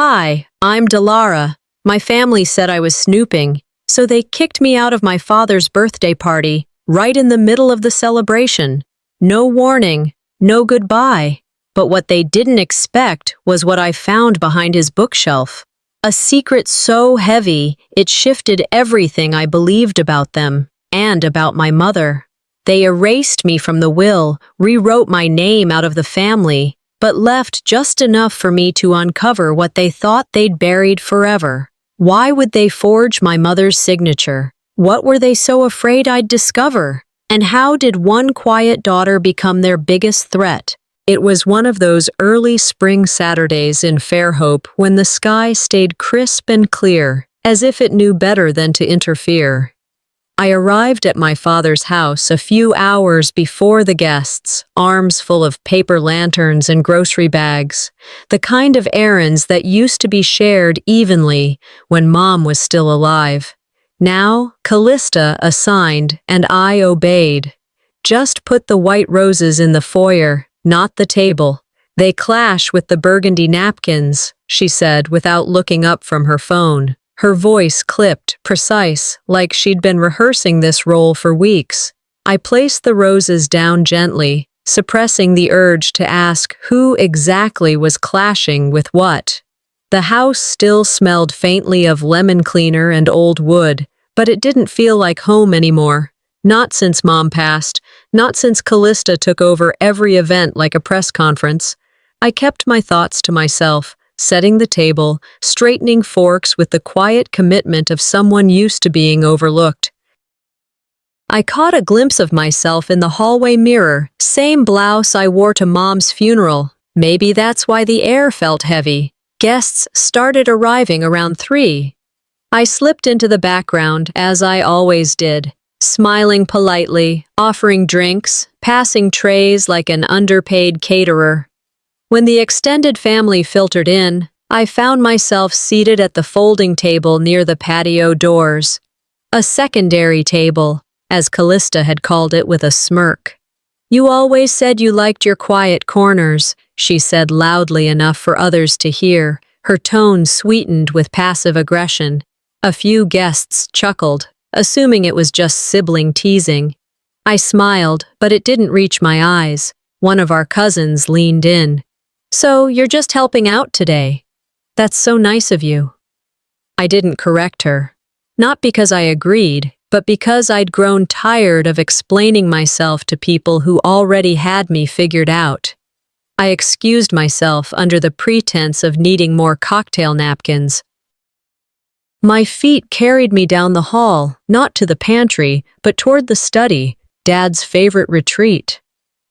Hi, I'm Delara. My family said I was snooping, so they kicked me out of my father's birthday party, right in the middle of the celebration. No warning, no goodbye. But what they didn't expect was what I found behind his bookshelf. A secret so heavy, it shifted everything I believed about them, and about my mother. They erased me from the will, rewrote my name out of the family, but left just enough for me to uncover what they thought they'd buried forever. Why would they forge my mother's signature? What were they so afraid I'd discover? And how did one quiet daughter become their biggest threat? It was one of those early spring Saturdays in Fairhope when the sky stayed crisp and clear, as if it knew better than to interfere. I arrived at my father's house a few hours before the guests, arms full of paper lanterns and grocery bags, the kind of errands that used to be shared evenly when Mom was still alive. Now, Callista assigned and I obeyed. Just put the white roses in the foyer, not the table. They clash with the burgundy napkins, she said without looking up from her phone. Her voice clipped, precise, like she'd been rehearsing this role for weeks. I placed the roses down gently, suppressing the urge to ask who exactly was clashing with what. The house still smelled faintly of lemon cleaner and old wood, but it didn't feel like home anymore. Not since Mom passed, not since Callista took over every event like a press conference. I kept my thoughts to myself, setting the table, straightening forks with the quiet commitment of someone used to being overlooked. I caught a glimpse of myself in the hallway mirror, same blouse I wore to Mom's funeral. Maybe that's why the air felt heavy. Guests started arriving around 3. I slipped into the background, as I always did, smiling politely, offering drinks, passing trays like an underpaid caterer. When the extended family filtered in, I found myself seated at the folding table near the patio doors. A secondary table, as Callista had called it with a smirk. "You always said you liked your quiet corners," she said loudly enough for others to hear, her tone sweetened with passive aggression. A few guests chuckled, assuming it was just sibling teasing. I smiled, but it didn't reach my eyes. One of our cousins leaned in. "So, you're just helping out today. That's so nice of you." I didn't correct her. Not because I agreed, but because I'd grown tired of explaining myself to people who already had me figured out. I excused myself under the pretense of needing more cocktail napkins. My feet carried me down the hall, not to the pantry, but toward the study, Dad's favorite retreat.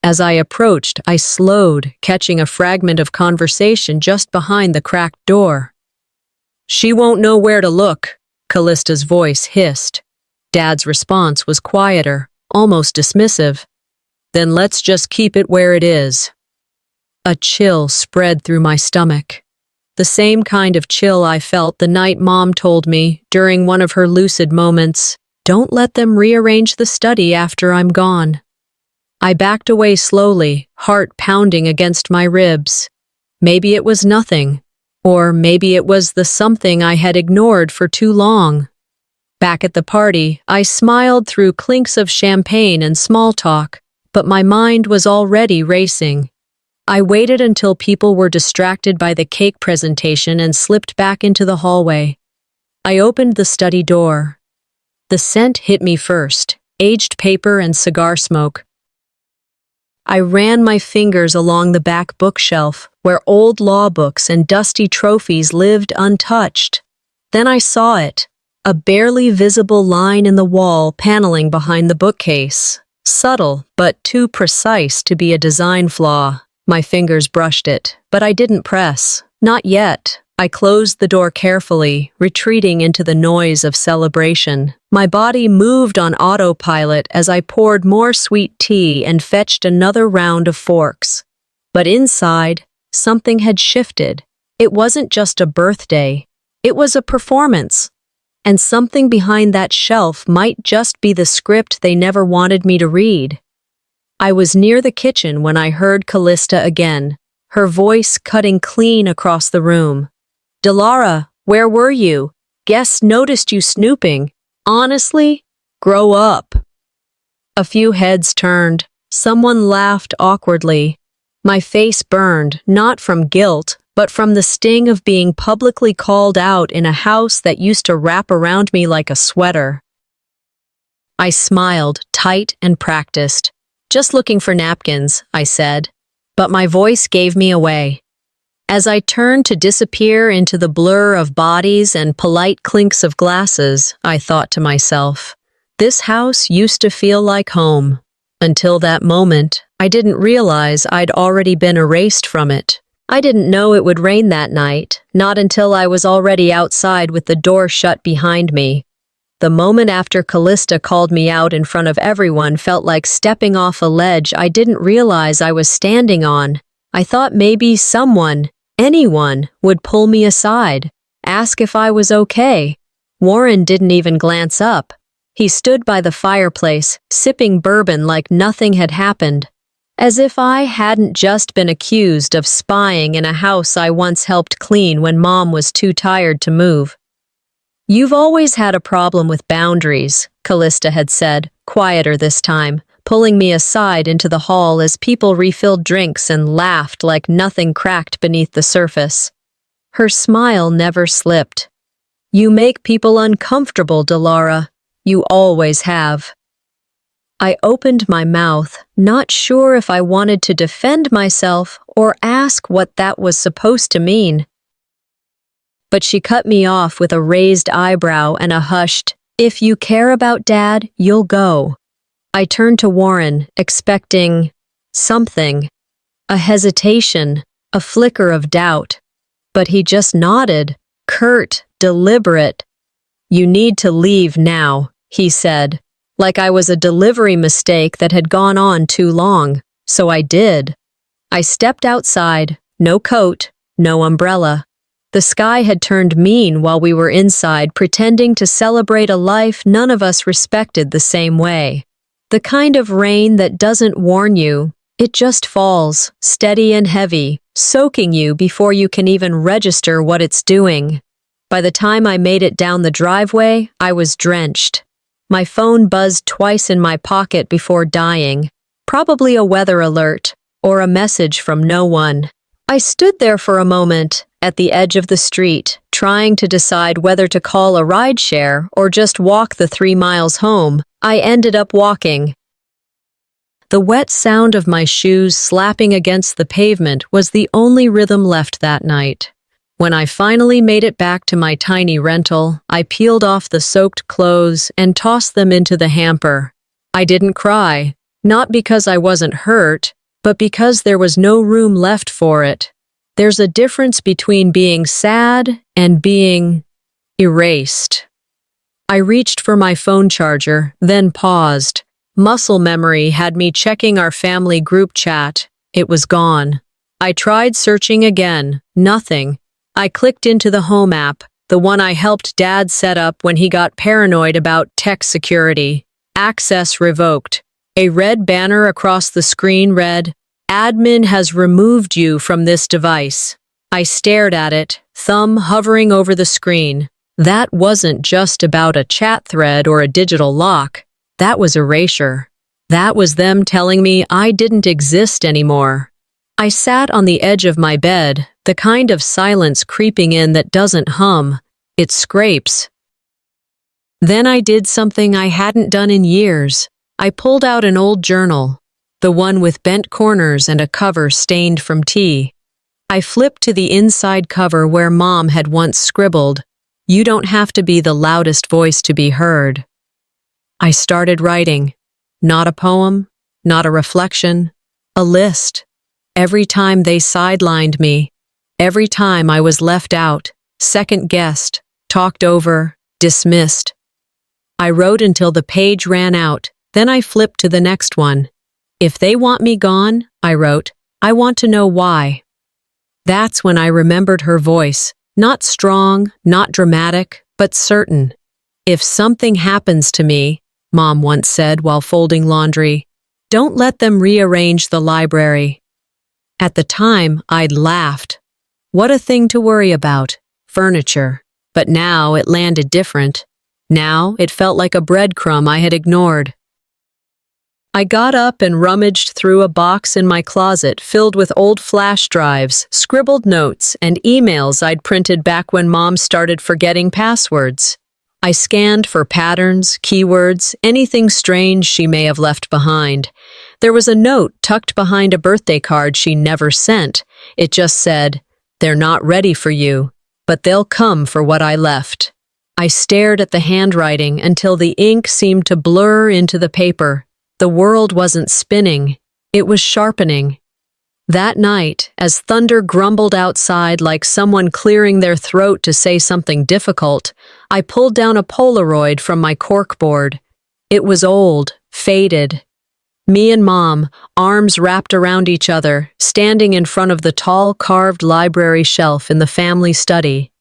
As I approached, I slowed, catching a fragment of conversation just behind the cracked door. "She won't know where to look," Callista's voice hissed. Dad's response was quieter, almost dismissive. "Then let's just keep it where it is." A chill spread through my stomach. The same kind of chill I felt the night Mom told me, during one of her lucid moments, "Don't let them rearrange the study after I'm gone." I backed away slowly, heart pounding against my ribs. Maybe it was nothing, or maybe it was the something I had ignored for too long. Back at the party, I smiled through clinks of champagne and small talk, but my mind was already racing. I waited until people were distracted by the cake presentation and slipped back into the hallway. I opened the study door. The scent hit me first, aged paper and cigar smoke. I ran my fingers along the back bookshelf, where old law books and dusty trophies lived untouched. Then I saw it, a barely visible line in the wall paneling behind the bookcase. Subtle, but too precise to be a design flaw. My fingers brushed it, but I didn't press. Not yet. I closed the door carefully, retreating into the noise of celebration. My body moved on autopilot as I poured more sweet tea and fetched another round of forks. But inside, something had shifted. It wasn't just a birthday. It was a performance. And something behind that shelf might just be the script they never wanted me to read. I was near the kitchen when I heard Callista again, her voice cutting clean across the room. Delara, where were you? Guests noticed you snooping. Honestly? Grow up. A few heads turned. Someone laughed awkwardly. My face burned, not from guilt, but from the sting of being publicly called out in a house that used to wrap around me like a sweater. I smiled, tight and practiced. Just looking for napkins, I said. But my voice gave me away. As I turned to disappear into the blur of bodies and polite clinks of glasses, I thought to myself, this house used to feel like home. Until that moment, I didn't realize I'd already been erased from it. I didn't know it would rain that night, not until I was already outside with the door shut behind me. The moment after Callista called me out in front of everyone felt like stepping off a ledge I didn't realize I was standing on. I thought maybe someone, anyone, would pull me aside, ask if I was okay. Warren didn't even glance up. He stood by the fireplace, sipping bourbon like nothing had happened, as if I hadn't just been accused of spying in a house I once helped clean when Mom was too tired to move. You've always had a problem with boundaries, Callista had said, quieter this time, pulling me aside into the hall as people refilled drinks and laughed like nothing cracked beneath the surface. Her smile never slipped. You make people uncomfortable, Delara. You always have. I opened my mouth, not sure if I wanted to defend myself or ask what that was supposed to mean. But she cut me off with a raised eyebrow and a hushed, "If you care about Dad, you'll go." I turned to Warren, expecting something, a hesitation, a flicker of doubt. But he just nodded, curt, deliberate. "You need to leave now," he said, like I was a delivery mistake that had gone on too long. So I did. I stepped outside, no coat, no umbrella. The sky had turned mean while we were inside, pretending to celebrate a life none of us respected the same way. The kind of rain that doesn't warn you, it just falls, steady and heavy, soaking you before you can even register what it's doing. By the time I made it down the driveway, I was drenched. My phone buzzed twice in my pocket before dying, probably a weather alert, or a message from no one. I stood there for a moment, at the edge of the street, trying to decide whether to call a rideshare or just walk the 3 miles home. I ended up walking. The wet sound of my shoes slapping against the pavement was the only rhythm left that night. When I finally made it back to my tiny rental, I peeled off the soaked clothes and tossed them into the hamper. I didn't cry, not because I wasn't hurt, but because there was no room left for it. There's a difference between being sad and being erased. I reached for my phone charger, then paused. Muscle memory had me checking our family group chat. It was gone. I tried searching again. Nothing. I clicked into the Home app, the one I helped Dad set up when he got paranoid about tech security. Access revoked. A red banner across the screen read, "Admin has removed you from this device." I stared at it, thumb hovering over the screen. That wasn't just about a chat thread or a digital lock. That was erasure. That was them telling me I didn't exist anymore. I sat on the edge of my bed, the kind of silence creeping in that doesn't hum, it scrapes. Then I did something I hadn't done in years. I pulled out an old journal, the one with bent corners and a cover stained from tea. I flipped to the inside cover where Mom had once scribbled, "You don't have to be the loudest voice to be heard." I started writing. Not a poem, not a reflection, a list. Every time they sidelined me, every time I was left out, second-guessed, talked over, dismissed. I wrote until the page ran out, then I flipped to the next one. "If they want me gone," I wrote, "I want to know why." That's when I remembered her voice, not strong, not dramatic, but certain. "If something happens to me," Mom once said while folding laundry, "don't let them rearrange the library." At the time, I'd laughed. What a thing to worry about. furniture, but now it landed different. Now it felt like a breadcrumb I had ignored. I got up and rummaged through a box in my closet filled with old flash drives, scribbled notes, and emails I'd printed back when Mom started forgetting passwords. I scanned for patterns, keywords, anything strange she may have left behind. There was a note tucked behind a birthday card she never sent. It just said, "They're not ready for you, but they'll come for what I left." I stared at the handwriting until the ink seemed to blur into the paper. The world wasn't spinning, it was sharpening. That night, as thunder grumbled outside like someone clearing their throat to say something difficult, I pulled down a Polaroid from my corkboard. It was old, faded. Me and Mom, arms wrapped around each other, standing in front of the tall carved library shelf in the family study.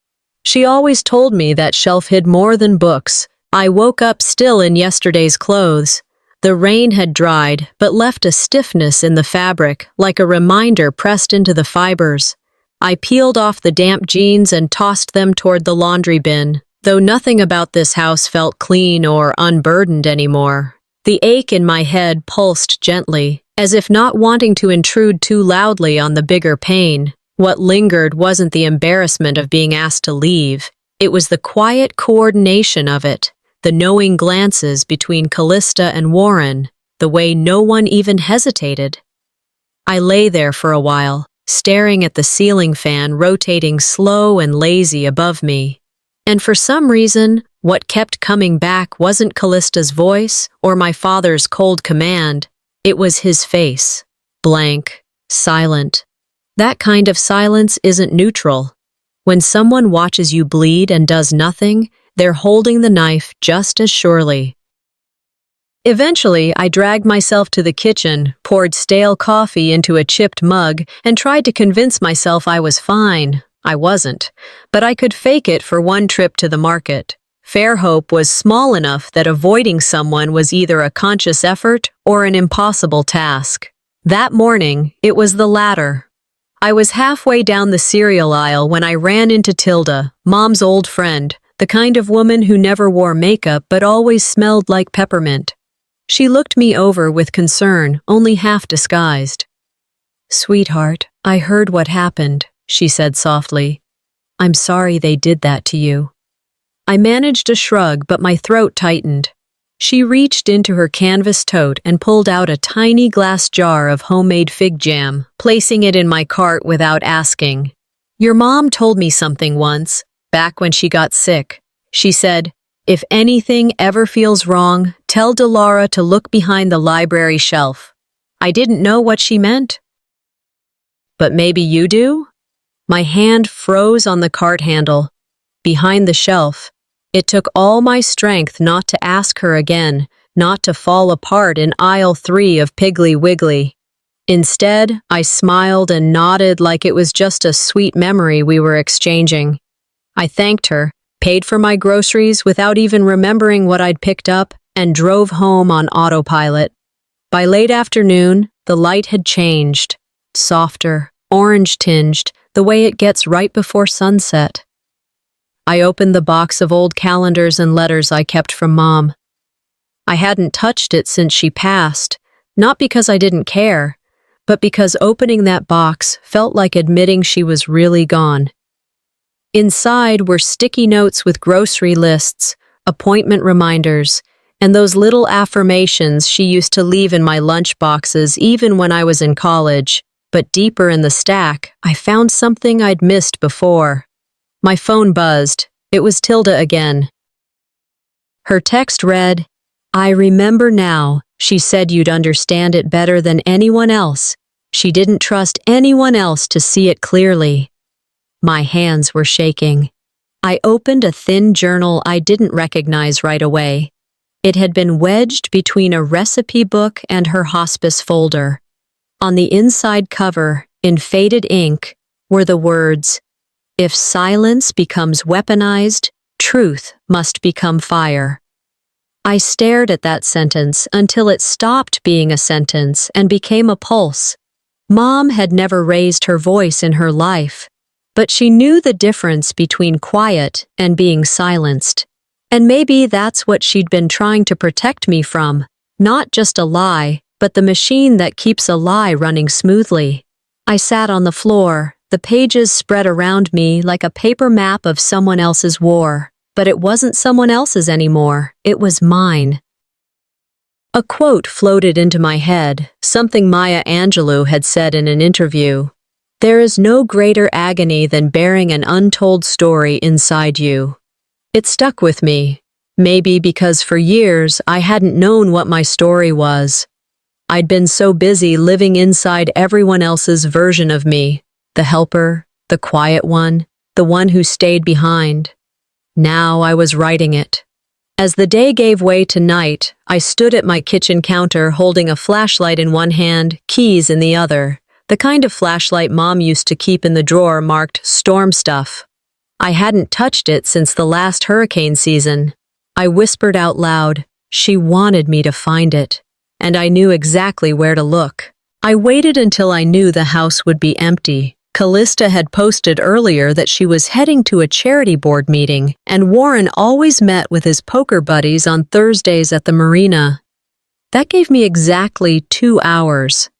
She always told me that shelf hid more than books. I woke up still in yesterday's clothes. The rain had dried, but left a stiffness in the fabric, like a reminder pressed into the fibers. I peeled off the damp jeans and tossed them toward the laundry bin, though nothing about this house felt clean or unburdened anymore. The ache in my head pulsed gently, as if not wanting to intrude too loudly on the bigger pain. What lingered wasn't the embarrassment of being asked to leave. It was the quiet coordination of it. The knowing glances between Callista and Warren, the way no one even hesitated. I lay there for a while, staring at the ceiling fan rotating slow and lazy above me. And for some reason, what kept coming back wasn't Callista's voice or my father's cold command. It was his face, blank, silent. That kind of silence isn't neutral. When someone watches you bleed and does nothing, they're holding the knife just as surely. Eventually, I dragged myself to the kitchen, poured stale coffee into a chipped mug, and tried to convince myself I was fine. I wasn't, but I could fake it for one trip to the market. Fairhope was small enough that avoiding someone was either a conscious effort or an impossible task. That morning, it was the latter. I was halfway down the cereal aisle when I ran into Tilda, Mom's old friend, the kind of woman who never wore makeup but always smelled like peppermint. She looked me over with concern, only half disguised. "Sweetheart, I heard what happened," she said softly. "I'm sorry they did that to you." I managed a shrug, but my throat tightened. She reached into her canvas tote and pulled out a tiny glass jar of homemade fig jam, placing it in my cart without asking. "Your mom told me something once. Back when she got sick. She said, 'If anything ever feels wrong, tell Delara to look behind the library shelf.' I didn't know what she meant." "But maybe you do?" My hand froze on the cart handle. Behind the shelf. It took all my strength not to ask her again, not to fall apart in aisle 3 of Piggly Wiggly. Instead, I smiled and nodded like it was just a sweet memory we were exchanging. I thanked her, paid for my groceries without even remembering what I'd picked up, and drove home on autopilot. By late afternoon, the light had changed. Softer, orange-tinged, the way it gets right before sunset. I opened the box of old calendars and letters I kept from Mom. I hadn't touched it since she passed, not because I didn't care, but because opening that box felt like admitting she was really gone. Inside were sticky notes with grocery lists, appointment reminders, and those little affirmations she used to leave in my lunch boxes even when I was in college. But deeper in the stack, I found something I'd missed before. My phone buzzed. It was Tilda again. Her text read, "I remember now. She said you'd understand it better than anyone else. She didn't trust anyone else to see it clearly." My hands were shaking. I opened a thin journal I didn't recognize right away. It had been wedged between a recipe book and her hospice folder. On the inside cover, in faded ink, were the words, "If silence becomes weaponized, truth must become fire." I stared at that sentence until it stopped being a sentence and became a pulse. Mom had never raised her voice in her life. But she knew the difference between quiet and being silenced. And maybe that's what she'd been trying to protect me from, not just a lie, but the machine that keeps a lie running smoothly. I sat on the floor, the pages spread around me like a paper map of someone else's war. But it wasn't someone else's anymore, it was mine. A quote floated into my head, something Maya Angelou had said in an interview. "There is no greater agony than bearing an untold story inside you." It stuck with me, maybe because for years I hadn't known what my story was. I'd been so busy living inside everyone else's version of me, the helper, the quiet one, the one who stayed behind. Now I was writing it. As the day gave way to night, I stood at my kitchen counter holding a flashlight in one hand, keys in the other, the kind of flashlight Mom used to keep in the drawer marked storm stuff. I hadn't touched it since the last hurricane season. I whispered out loud, she wanted me to find it, and I knew exactly where to look. I waited until I knew the house would be empty. Callista had posted earlier that she was heading to a charity board meeting, and Warren always met with his poker buddies on Thursdays at the marina. That gave me exactly 2 hours.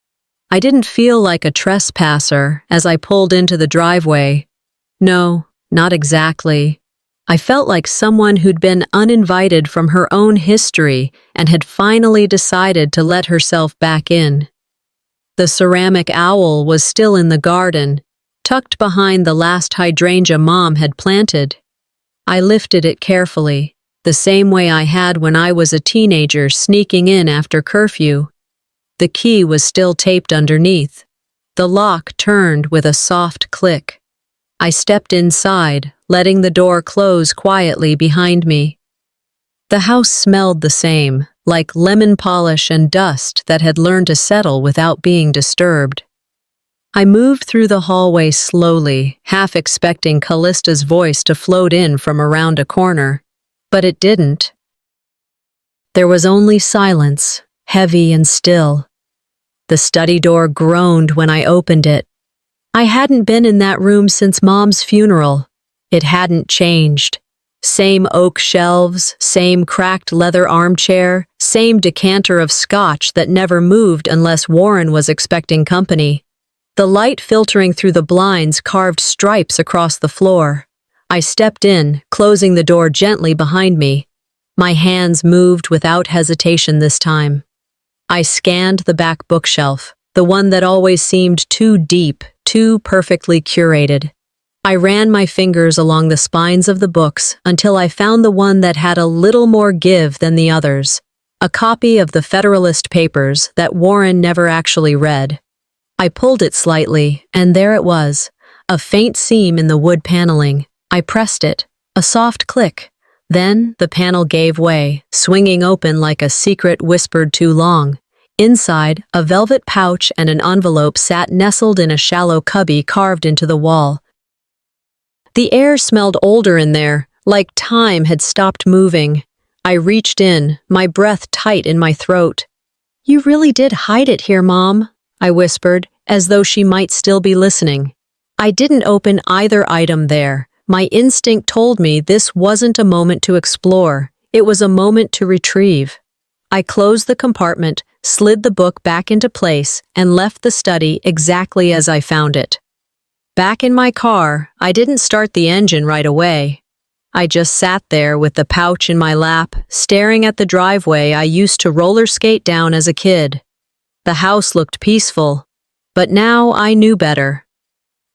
I didn't feel like a trespasser as I pulled into the driveway. No, not exactly. I felt like someone who'd been uninvited from her own history and had finally decided to let herself back in. The ceramic owl was still in the garden, tucked behind the last hydrangea Mom had planted. I lifted it carefully, the same way I had when I was a teenager sneaking in after curfew. The key was still taped underneath. The lock turned with a soft click. I stepped inside, letting the door close quietly behind me. The house smelled the same, like lemon polish and dust that had learned to settle without being disturbed. I moved through the hallway slowly, half expecting Callista's voice to float in from around a corner. But it didn't. There was only silence, heavy and still. The study door groaned when I opened it. I hadn't been in that room since Mom's funeral. It hadn't changed. Same oak shelves, same cracked leather armchair, same decanter of scotch that never moved unless Warren was expecting company. The light filtering through the blinds carved stripes across the floor. I stepped in, closing the door gently behind me. My hands moved without hesitation this time. I scanned the back bookshelf, the one that always seemed too deep, too perfectly curated. I ran my fingers along the spines of the books until I found the one that had a little more give than the others, a copy of the Federalist Papers that Warren never actually read. I pulled it slightly, and there it was, a faint seam in the wood paneling. I pressed it, a soft click. Then the panel gave way, swinging open like a secret whispered too long. Inside, a velvet pouch and an envelope sat nestled in a shallow cubby carved into the wall. The air smelled older in there, like time had stopped moving. I reached in, my breath tight in my throat. "You really did hide it here, Mom," I whispered, as though she might still be listening. I didn't open either item there. My instinct told me this wasn't a moment to explore. It was a moment to retrieve. I closed the compartment, slid the book back into place, and left the study exactly as I found it. Back in my car, I didn't start the engine right away. I just sat there with the pouch in my lap, staring at the driveway I used to roller skate down as a kid. The house looked peaceful, but now I knew better.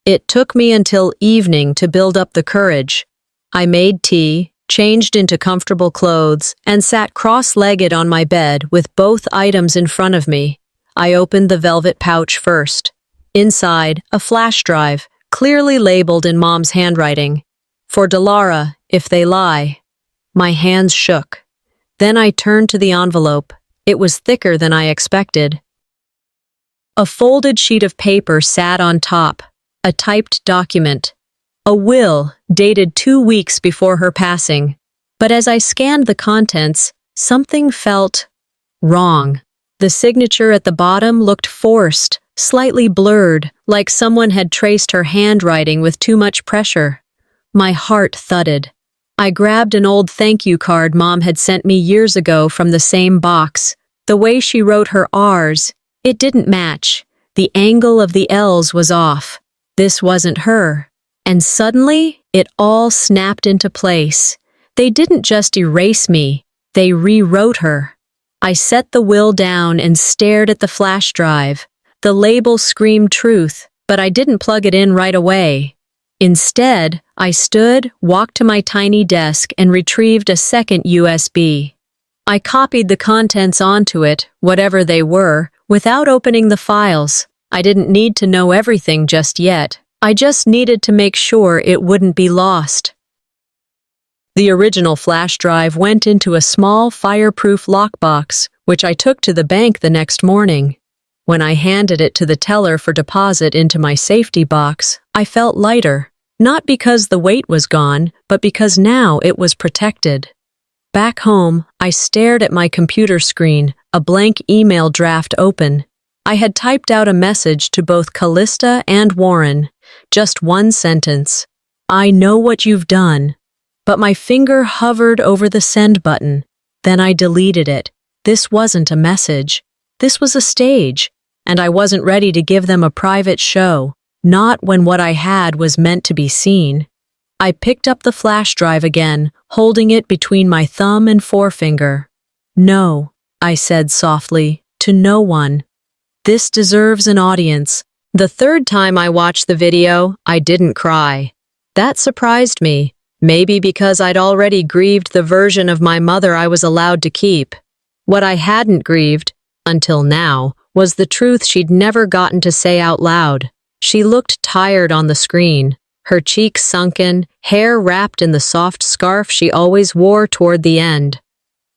It took me until evening to build up the courage. I made tea, changed into comfortable clothes, and sat cross-legged on my bed with both items in front of me. I opened the velvet pouch first. Inside, a flash drive, clearly labeled in Mom's handwriting. "For Delara, if they lie." My hands shook. Then I turned to the envelope. It was thicker than I expected. A folded sheet of paper sat on top, a typed document. A will, dated 2 weeks before her passing. But as I scanned the contents, something felt wrong. The signature at the bottom looked forced, slightly blurred, like someone had traced her handwriting with too much pressure. My heart thudded. I grabbed an old thank you card Mom had sent me years ago from the same box. The way she wrote her R's, it didn't match. The angle of the L's was off. This wasn't her. And suddenly, it all snapped into place. They didn't just erase me, they rewrote her. I set the will down and stared at the flash drive. The label screamed truth, but I didn't plug it in right away. Instead, I stood, walked to my tiny desk, and retrieved a second USB. I copied the contents onto it, whatever they were, without opening the files. I didn't need to know everything just yet. I just needed to make sure it wouldn't be lost. The original flash drive went into a small, fireproof lockbox, which I took to the bank the next morning. When I handed it to the teller for deposit into my safety box, I felt lighter, not because the weight was gone, but because now it was protected. Back home, I stared at my computer screen, a blank email draft open. I had typed out a message to both Callista and Warren, just one sentence. I know what you've done. But my finger hovered over the send button. Then I deleted it. This wasn't a message. This was a stage, and I wasn't ready to give them a private show, not when what I had was meant to be seen. I picked up the flash drive again, holding it between my thumb and forefinger. No, I said softly, to no one. This deserves an audience. The third time I watched the video, I didn't cry. That surprised me. Maybe because I'd already grieved the version of my mother I was allowed to keep. What I hadn't grieved, until now, was the truth she'd never gotten to say out loud. She looked tired on the screen, her cheeks sunken, hair wrapped in the soft scarf she always wore toward the end.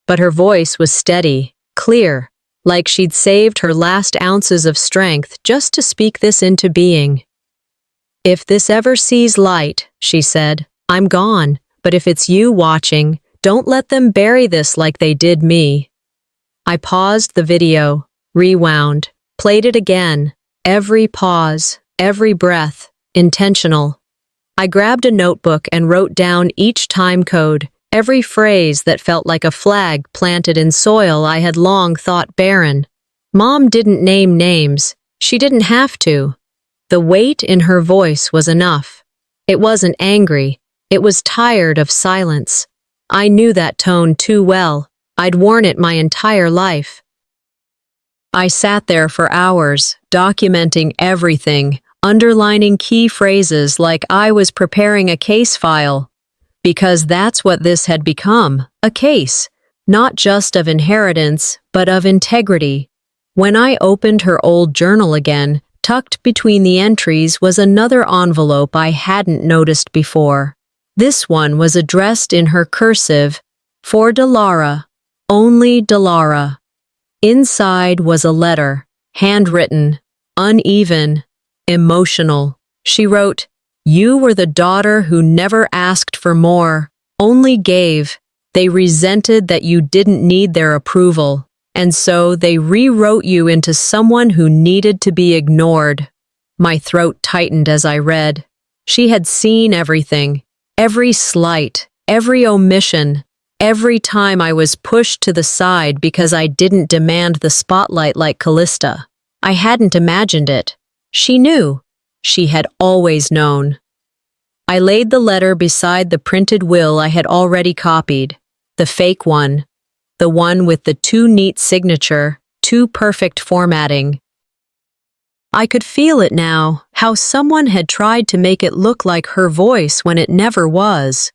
But her voice was steady, clear, like she'd saved her last ounces of strength just to speak this into being. "If this ever sees light," she said, "I'm gone, but if it's you watching, don't let them bury this like they did me." I paused the video, rewound, played it again. Every pause, every breath, intentional. I grabbed a notebook and wrote down each time code, every phrase that felt like a flag planted in soil I had long thought barren. Mom didn't name names. She didn't have to. The weight in her voice was enough. It wasn't angry. It was tired of silence. I knew that tone too well. I'd worn it my entire life. I sat there for hours, documenting everything, underlining key phrases like I was preparing a case file. Because that's what this had become, a case, not just of inheritance, but of integrity. When I opened her old journal again, tucked between the entries was another envelope I hadn't noticed before. This one was addressed in her cursive, "For Delara, only Delara." Inside was a letter, handwritten, uneven, emotional. She wrote, "You were the daughter who never asked for more, only gave. They resented that you didn't need their approval, and so they rewrote you into someone who needed to be ignored." My throat tightened as I read. She had seen everything. Every slight, every omission, every time I was pushed to the side because I didn't demand the spotlight like Callista. I hadn't imagined it. She knew. She had always known. I laid the letter beside the printed will I had already copied, the fake one, the one with the too neat signature, too perfect formatting. I could feel it now, how someone had tried to make it look like her voice when it never was.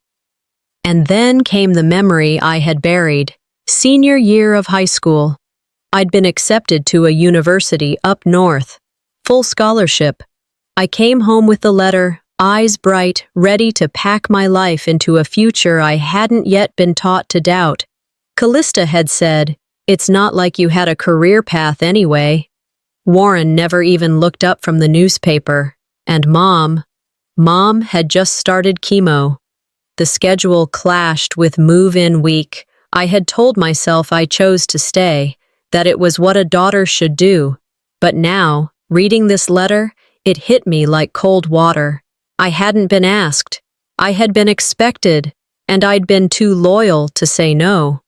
And then came the memory I had buried, senior year of high school. I'd been accepted to a university up north, full scholarship. I came home with the letter, eyes bright, ready to pack my life into a future I hadn't yet been taught to doubt. Callista had said, "It's not like you had a career path anyway." Warren never even looked up from the newspaper. And Mom had just started chemo. The schedule clashed with move-in week. I had told myself I chose to stay. that it was what a daughter should do. But now, reading this letter, it hit me like cold water. I hadn't been asked. I had been expected, and I'd been too loyal to say no.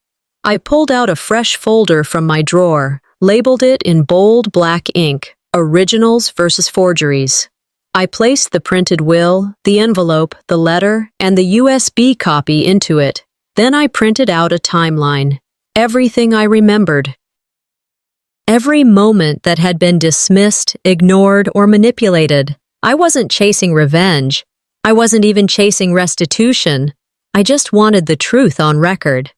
I pulled out a fresh folder from my drawer, labeled it in bold black ink, Originals versus Forgeries. I placed the printed will, the envelope, the letter, and the USB copy into it. Then I printed out a timeline. Everything I remembered. Every moment that had been dismissed, ignored, or manipulated. I wasn't chasing revenge. I wasn't even chasing restitution. I just wanted the truth on record.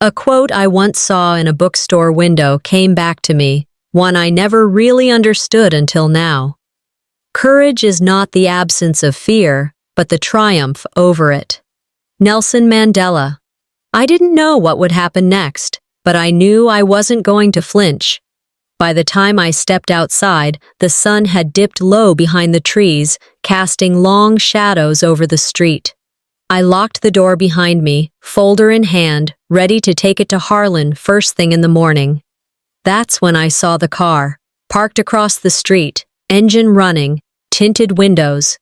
A quote I once saw in a bookstore window came back to me, one I never really understood until now. Courage is not the absence of fear, but the triumph over it. Nelson Mandela. I didn't know what would happen next, but I knew I wasn't going to flinch. By the time I stepped outside, the sun had dipped low behind the trees, casting long shadows over the street. I locked the door behind me, folder in hand, ready to take it to Harlan first thing in the morning. That's when I saw the car, parked across the street, engine running, tinted windows.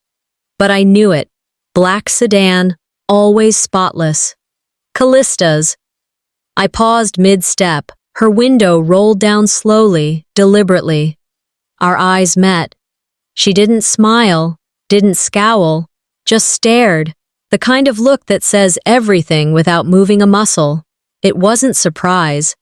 But I knew it. Black sedan, always spotless. Callista's. I paused mid-step. Her window rolled down slowly, deliberately. Our eyes met. She didn't smile, didn't scowl, just stared, the kind of look that says everything without moving a muscle. It wasn't surprise.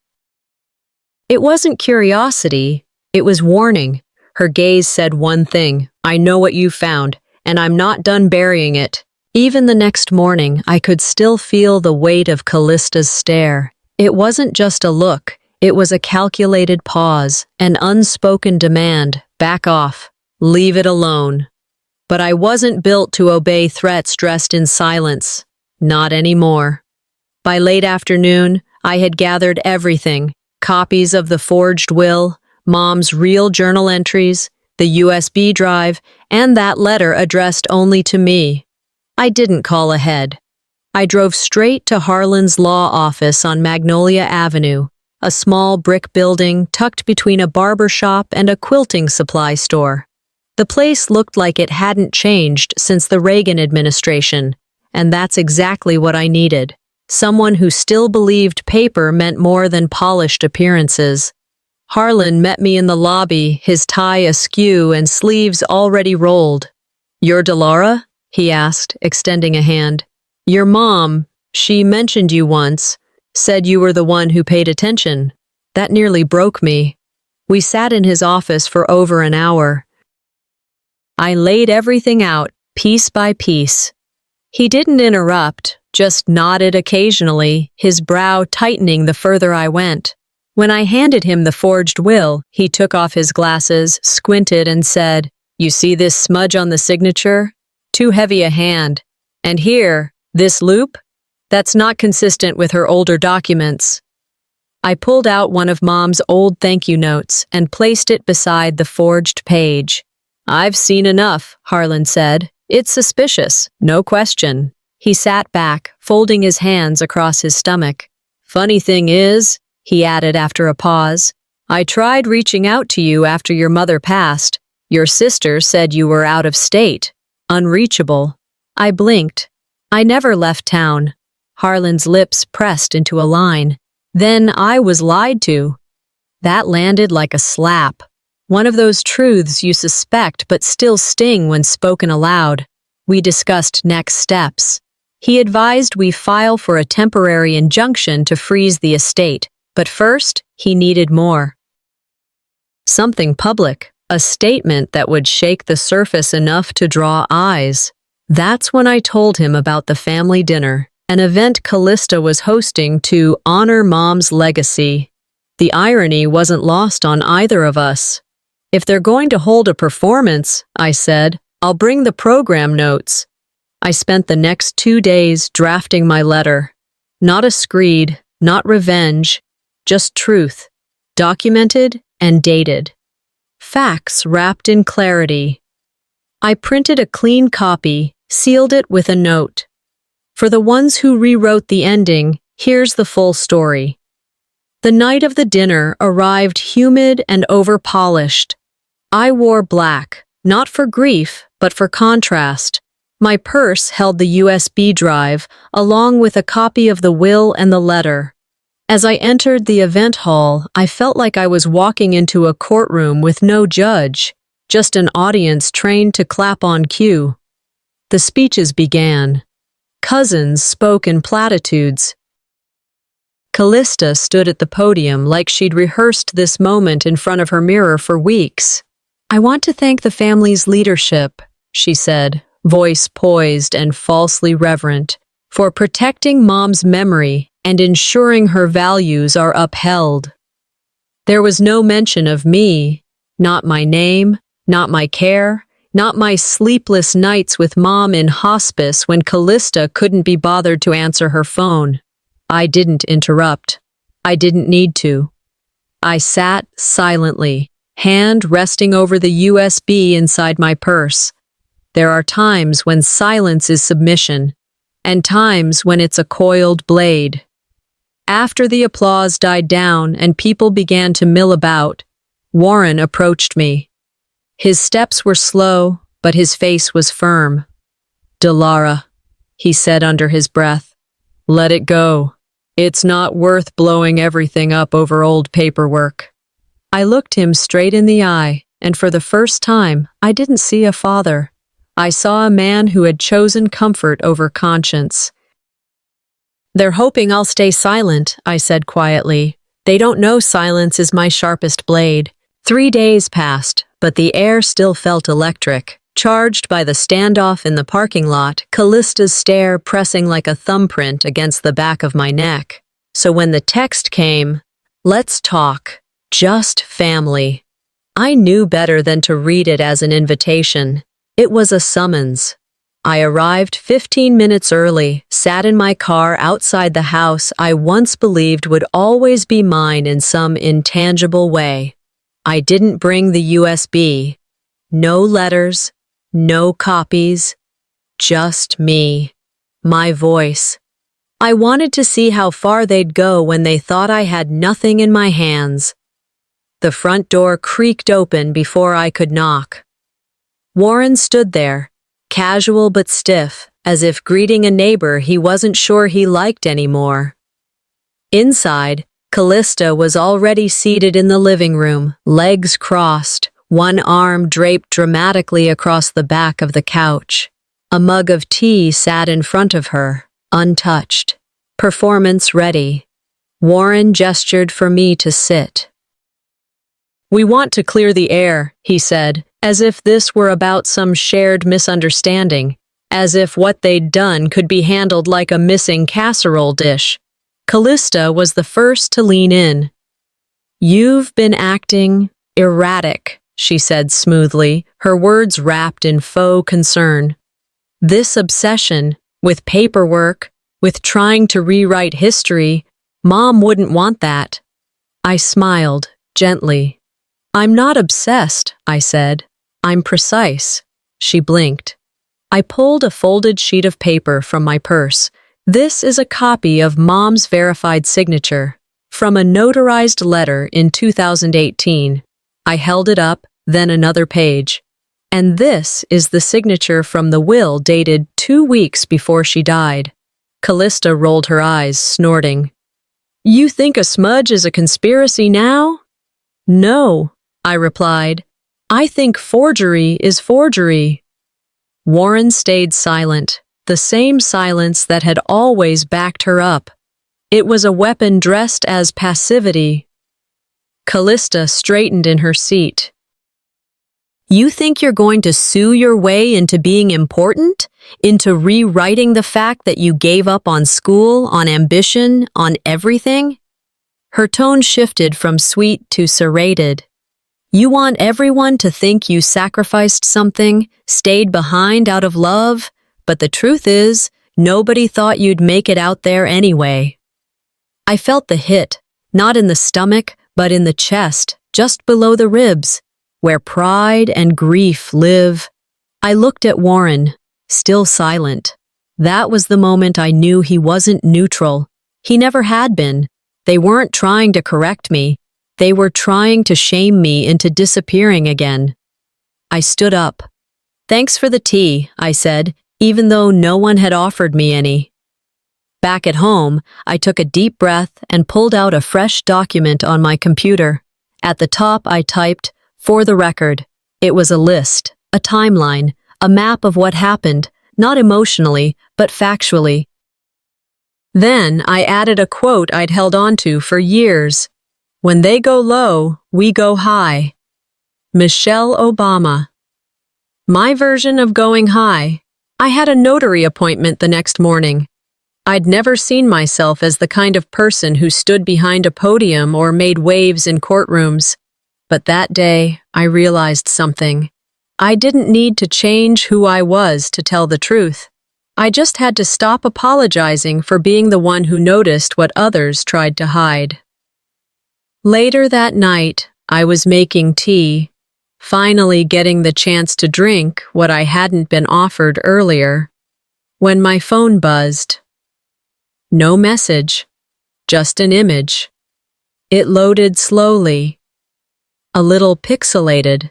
It wasn't curiosity, it was warning. Her gaze said one thing, I know what you found, and I'm not done burying it. Even the next morning, I could still feel the weight of Callista's stare. It wasn't just a look. It was a calculated pause, an unspoken demand, back off, leave it alone. But I wasn't built to obey threats dressed in silence. Not anymore. By late afternoon, I had gathered everything, copies of the forged will, Mom's real journal entries, the USB drive, and that letter addressed only to me. I didn't call ahead. I drove straight to Harlan's law office on Magnolia Avenue, a small brick building tucked between a barber shop and a quilting supply store. The place looked like it hadn't changed since the Reagan administration, and that's exactly what I needed. Someone who still believed paper meant more than polished appearances. Harlan met me in the lobby, his tie askew and sleeves already rolled. "You're Delara?" he asked, extending a hand. "Your mom, she mentioned you once. Said you were the one who paid attention. That nearly broke me." We sat in his office for over an hour. I laid everything out, piece by piece. He didn't interrupt, just nodded occasionally, his brow tightening the further I went. When I handed him the forged will, he took off his glasses, squinted, and said, "You see this smudge on the signature? Too heavy a hand. And here, this loop? That's not consistent with her older documents." I pulled out one of Mom's old thank you notes and placed it beside the forged page. "I've seen enough," Harlan said. "It's suspicious, no question." He sat back, folding his hands across his stomach. "Funny thing is," he added after a pause, "I tried reaching out to you after your mother passed. Your sister said you were out of state, unreachable." I blinked. I never left town. Harlan's lips pressed into a line. Then I was lied to. That landed like a slap. One of those truths you suspect but still sting when spoken aloud. We discussed next steps. He advised we file for a temporary injunction to freeze the estate, but first, he needed more. Something public, a statement that would shake the surface enough to draw eyes. That's when I told him about the family dinner, an event Callista was hosting to honor Mom's legacy. The irony wasn't lost on either of us. "If they're going to hold a performance," I said, "I'll bring the program notes." I spent the next 2 days drafting my letter. Not a screed, not revenge, just truth, documented and dated. Facts wrapped in clarity. I printed a clean copy, sealed it with a note. For the ones who rewrote the ending, here's the full story. The night of the dinner arrived humid and overpolished. I wore black, not for grief, but for contrast. My purse held the USB drive, along with a copy of the will and the letter. As I entered the event hall, I felt like I was walking into a courtroom with no judge, just an audience trained to clap on cue. The speeches began. Cousins spoke in platitudes. Callista stood at the podium like she'd rehearsed this moment in front of her mirror for weeks. "I want to thank the family's leadership," she said, voice poised and falsely reverent, "for protecting Mom's memory and ensuring her values are upheld." There was no mention of me, not my name, not my care, not my sleepless nights with Mom in hospice when Callista couldn't be bothered to answer her phone. I didn't interrupt. I didn't need to. I sat silently, hand resting over the USB inside my purse. There are times when silence is submission, and times when it's a coiled blade. After the applause died down and people began to mill about, Warren approached me. His steps were slow, but his face was firm. "Delara," he said under his breath, "let it go. It's not worth blowing everything up over old paperwork." I looked him straight in the eye, and for the first time, I didn't see a father. I saw a man who had chosen comfort over conscience. "They're hoping I'll stay silent," I said quietly. "They don't know silence is my sharpest blade." 3 days passed, but the air still felt electric. Charged by the standoff in the parking lot, Callista's stare pressing like a thumbprint against the back of my neck. So when the text came, "Let's talk, just family," I knew better than to read it as an invitation. It was a summons. I arrived 15 minutes early, sat in my car outside the house I once believed would always be mine in some intangible way. I didn't bring the USB. No letters. No copies, just me, my voice. I wanted to see how far they'd go when they thought I had nothing in my hands. The front door creaked open before I could knock. Warren stood there, casual but stiff, as if greeting a neighbor he wasn't sure he liked anymore. Inside, Callista was already seated in the living room, legs crossed, one arm draped dramatically across the back of the couch. A mug of tea sat in front of her, untouched. Performance ready. Warren gestured for me to sit. "We want to clear the air," he said, as if this were about some shared misunderstanding, as if what they'd done could be handled like a missing casserole dish. Callista was the first to lean in. "You've been acting erratic," she said smoothly, her words wrapped in faux concern. "This obsession, with paperwork, with trying to rewrite history, Mom wouldn't want that." I smiled, gently. "I'm not obsessed," I said. "I'm precise." She blinked. I pulled a folded sheet of paper from my purse. "This is a copy of Mom's verified signature, from a notarized letter in 2018. I held it up, then another page. "And this is the signature from the will dated 2 weeks before she died." Callista rolled her eyes, snorting. "You think a smudge is a conspiracy now?" "No," I replied. "I think forgery is forgery." Warren stayed silent, the same silence that had always backed her up. It was a weapon dressed as passivity. Callista straightened in her seat. "You think you're going to sue your way into being important? Into rewriting the fact that you gave up on school, on ambition, on everything?" Her tone shifted from sweet to serrated. "You want everyone to think you sacrificed something, stayed behind out of love, but the truth is, nobody thought you'd make it out there anyway." I felt the hit, not in the stomach, but in the chest, just below the ribs, where pride and grief live. I looked at Warren, still silent. That was the moment I knew he wasn't neutral. He never had been. They weren't trying to correct me. They were trying to shame me into disappearing again. I stood up. "Thanks for the tea," I said, even though no one had offered me any. Back at home, I took a deep breath and pulled out a fresh document on my computer. At the top, I typed, "For the record." It was a list, a timeline, a map of what happened, not emotionally, but factually. Then I added a quote I'd held onto for years. "When they go low, we go high." Michelle Obama. My version of going high. I had a notary appointment the next morning. I'd never seen myself as the kind of person who stood behind a podium or made waves in courtrooms. But that day, I realized something. I didn't need to change who I was to tell the truth. I just had to stop apologizing for being the one who noticed what others tried to hide. Later that night, I was making tea, finally getting the chance to drink what I hadn't been offered earlier, when my phone buzzed. No message, just an image. It loaded slowly, a little pixelated,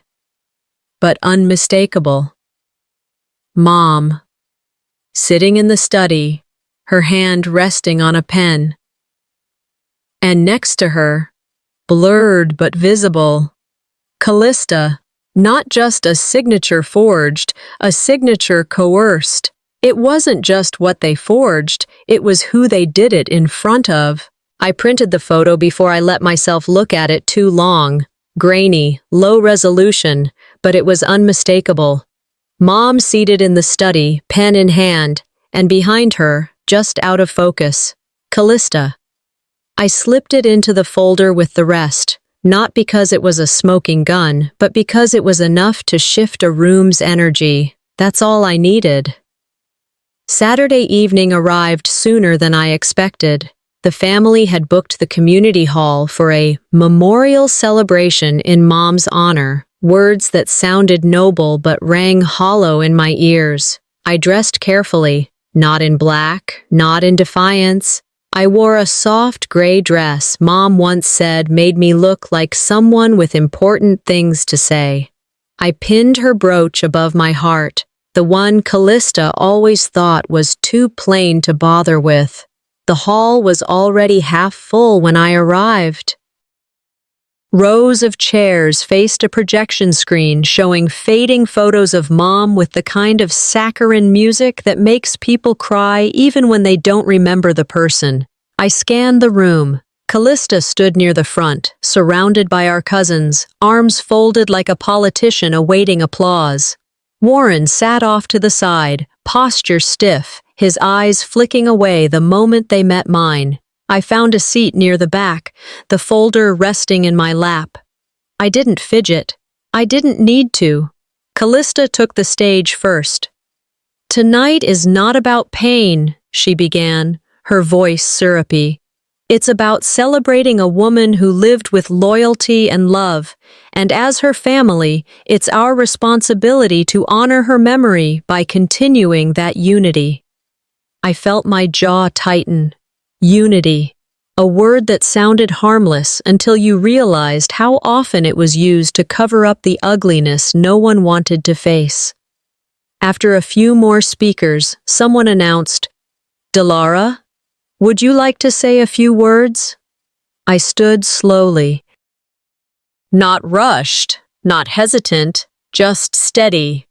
but unmistakable. Mom, sitting in the study, her hand resting on a pen. And next to her, blurred but visible, Callista, not just a signature forged, a signature coerced. It wasn't just what they forged, it was who they did it in front of. I printed the photo before I let myself look at it too long. Grainy, low resolution, but it was unmistakable. Mom seated in the study, pen in hand, and behind her, just out of focus, Callista. I slipped it into the folder with the rest, not because it was a smoking gun, but because it was enough to shift a room's energy. That's all I needed. Saturday evening arrived sooner than I expected. The family had booked the community hall for a memorial celebration in Mom's honor, words that sounded noble but rang hollow in my ears. I dressed carefully, not in black, not in defiance. I wore a soft gray dress Mom once said made me look like someone with important things to say. I pinned her brooch above my heart, the one Callista always thought was too plain to bother with. The hall was already half full when I arrived. Rows of chairs faced a projection screen showing fading photos of Mom with the kind of saccharine music that makes people cry even when they don't remember the person. I scanned the room. Callista stood near the front, surrounded by our cousins, arms folded like a politician awaiting applause. Warren sat off to the side, posture stiff, his eyes flicking away the moment they met mine. I found a seat near the back, the folder resting in my lap. I didn't fidget. I didn't need to. Callista took the stage first. "Tonight is not about pain," she began, her voice syrupy. "It's about celebrating a woman who lived with loyalty and love, and as her family, it's our responsibility to honor her memory by continuing that unity." I felt my jaw tighten. Unity, a word that sounded harmless until you realized how often it was used to cover up the ugliness no one wanted to face. After a few more speakers, someone announced, "Delara, would you like to say a few words?" I stood slowly. Not rushed, not hesitant, just steady.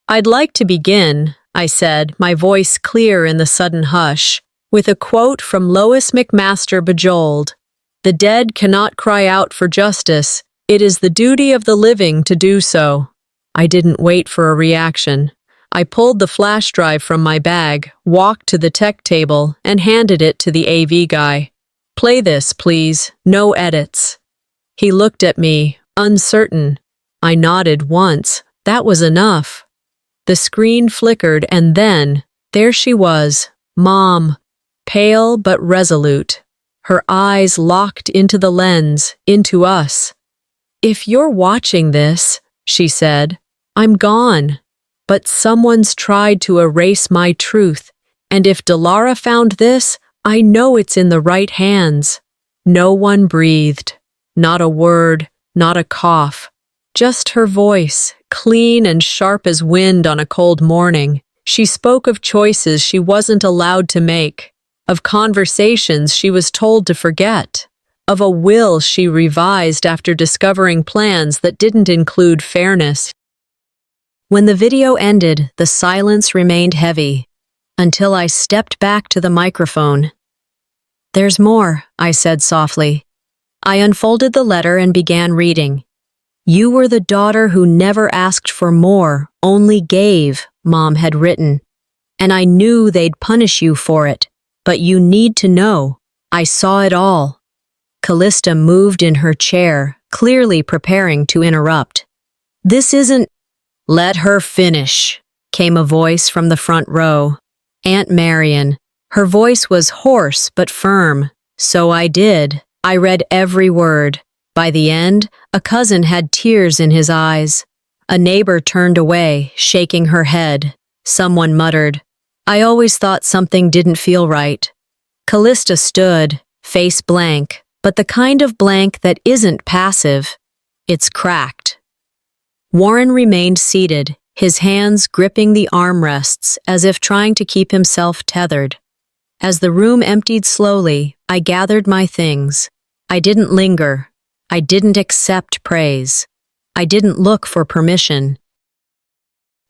"I'd like to begin," I said, my voice clear in the sudden hush, with a quote from Lois McMaster Bujold. "The dead cannot cry out for justice. It is the duty of the living to do so." I didn't wait for a reaction. I pulled the flash drive from my bag, walked to the tech table, and handed it to the AV guy. "Play this, please. No edits." He looked at me, uncertain. I nodded once. That was enough. The screen flickered, and then, there she was, Mom, pale but resolute, her eyes locked into the lens, into us. "If you're watching this," she said, "I'm gone. But someone's tried to erase my truth, and if Delara found this, I know it's in the right hands." No one breathed. Not a word, not a cough. Just her voice, clean and sharp as wind on a cold morning. She spoke of choices she wasn't allowed to make, of conversations she was told to forget, of a will she revised after discovering plans that didn't include fairness. When the video ended, the silence remained heavy, until I stepped back to the microphone. "There's more," I said softly. I unfolded the letter and began reading. "You were the daughter who never asked for more, only gave," Mom had written. "And I knew they'd punish you for it. But you need to know, I saw it all." Callista moved in her chair, clearly preparing to interrupt. "This isn't—" "Let her finish," came a voice from the front row. Aunt Marion. Her voice was hoarse but firm. "So I did. I read every word. By the end, a cousin had tears in his eyes. A neighbor turned away, shaking her head. Someone muttered, 'I always thought something didn't feel right.' Callista stood, face blank, but the kind of blank that isn't passive. It's cracked." Warren remained seated, his hands gripping the armrests as if trying to keep himself tethered. As the room emptied slowly, I gathered my things. I didn't linger. I didn't accept praise. I didn't look for permission.